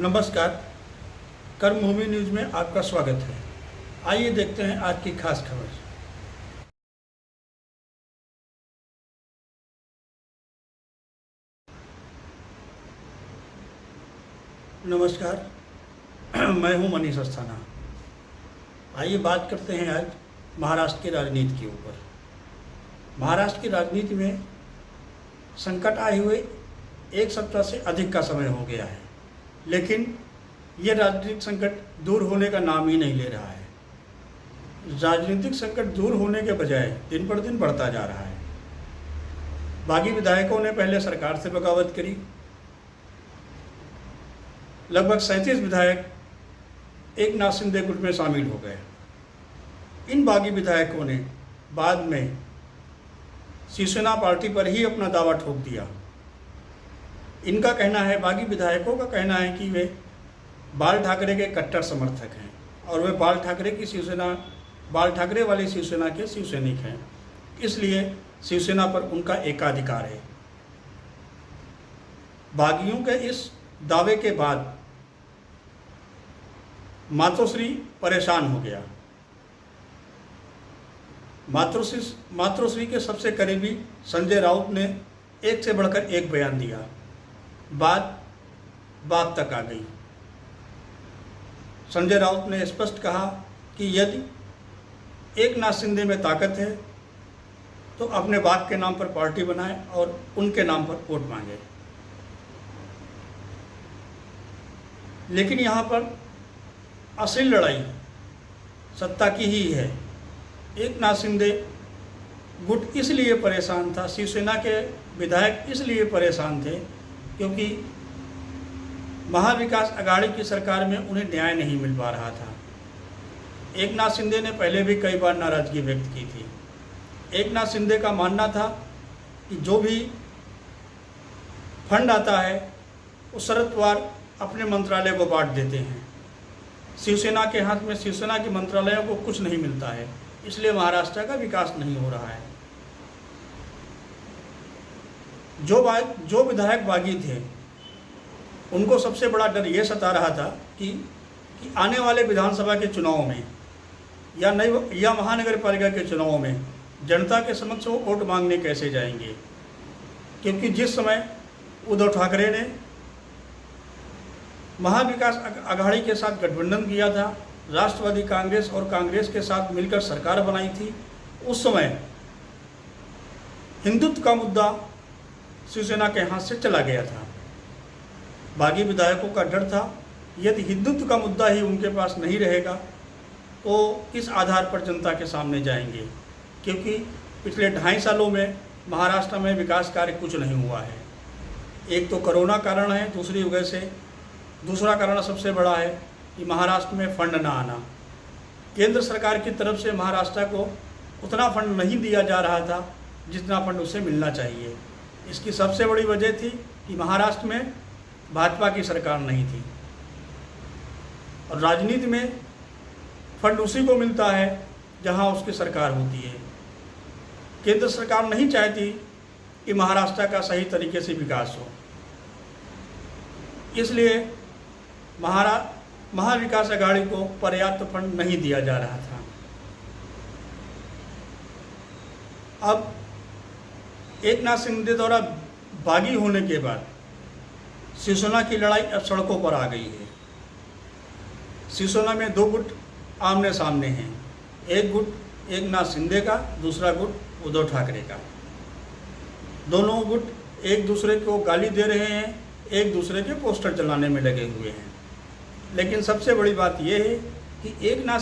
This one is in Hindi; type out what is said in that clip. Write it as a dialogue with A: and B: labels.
A: नमस्कार। कर्मभूमि न्यूज में आपका स्वागत है। आइए देखते हैं आज की खास खबर। नमस्कार, मैं हूं मनीष अस्थाना। आइए बात करते हैं आज महाराष्ट्र की राजनीति के ऊपर। महाराष्ट्र की राजनीति में संकट आए हुए एक सप्ताह से अधिक का समय हो गया है, लेकिन ये राजनीतिक संकट दूर होने का नाम ही नहीं ले रहा है। राजनीतिक संकट दूर होने के बजाय दिन पर दिन बढ़ता जा रहा है। बागी विधायकों ने पहले सरकार से बगावत करी। लगभग 37 विधायक एकनाथ शिंदे गुट में शामिल हो गए। इन बागी विधायकों ने बाद में शिवसेना पार्टी पर ही अपना दावा ठोक दिया। इनका कहना है, बागी विधायकों का कहना है कि वे बाल ठाकरे के कट्टर समर्थक हैं और वे बाल ठाकरे वाली शिवसेना के शिवसैनिक हैं, इसलिए शिवसेना पर उनका एकाधिकार है। बागियों के इस दावे के बाद मातोश्री परेशान हो गया। मातोश्री के सबसे करीबी संजय राउत ने एक से बढ़कर एक बयान दिया। बात तक आ गई। संजय राउत ने स्पष्ट कहा कि यदि एकनाथ शिंदे में ताकत है तो अपने बाप के नाम पर पार्टी बनाए और उनके नाम पर वोट मांगे। लेकिन यहाँ पर असली लड़ाई सत्ता की ही है। एकनाथ शिंदे गुट इसलिए परेशान था, शिवसेना के विधायक इसलिए परेशान थे क्योंकि महाविकास अघाड़ी की सरकार में उन्हें न्याय नहीं मिल पा रहा था। एकनाथ शिंदे ने पहले भी कई बार नाराजगी व्यक्त की थी। एकनाथ शिंदे का मानना था कि जो भी फंड आता है वो शरद पवार अपने मंत्रालय को बांट देते हैं। शिवसेना के हाथ में, शिवसेना के मंत्रालयों को कुछ नहीं मिलता है, इसलिए महाराष्ट्र का विकास नहीं हो रहा है। जो विधायक बागी थे उनको सबसे बड़ा डर ये सता रहा था कि आने वाले विधानसभा के चुनाव में या महानगर पालिका के चुनाव में जनता के समक्ष वो वोट मांगने कैसे जाएंगे, क्योंकि जिस समय उद्धव ठाकरे ने महाविकास अघाड़ी के साथ गठबंधन किया था, राष्ट्रवादी कांग्रेस और कांग्रेस के साथ मिलकर सरकार बनाई थी, उस समय हिंदुत्व का मुद्दा शिवसेना के हाथ से चला गया था। बागी विधायकों का डर था यदि हिंदुत्व का मुद्दा ही उनके पास नहीं रहेगा तो किस आधार पर जनता के सामने जाएंगे, क्योंकि पिछले 2.5 सालों में महाराष्ट्र में विकास कार्य कुछ नहीं हुआ है। एक तो कोरोना कारण है, दूसरा कारण सबसे बड़ा है कि महाराष्ट्र में फंड ना आना। केंद्र सरकार की तरफ से महाराष्ट्र को उतना फंड नहीं दिया जा रहा था जितना फंड उसे मिलना चाहिए। इसकी सबसे बड़ी वजह थी कि महाराष्ट्र में भाजपा की सरकार नहीं थी और राजनीति में फंड उसी को मिलता है जहां उसकी सरकार होती है। केंद्र सरकार नहीं चाहती कि महाराष्ट्र का सही तरीके से विकास हो, इसलिए महाविकास अघाड़ी को पर्याप्त फंड नहीं दिया जा रहा था। अब एकनाथ शिंदे द्वारा बागी होने के बाद शिवसेना की लड़ाई अब सड़कों पर आ गई है। शिवसेना में 2 गुट आमने सामने हैं। एक गुट एकनाथ शिंदे का, दूसरा गुट उद्धव ठाकरे का। दोनों गुट एक दूसरे को गाली दे रहे हैं, एक दूसरे के पोस्टर चलाने में लगे हुए हैं। लेकिन सबसे बड़ी बात यह है कि एकनाथ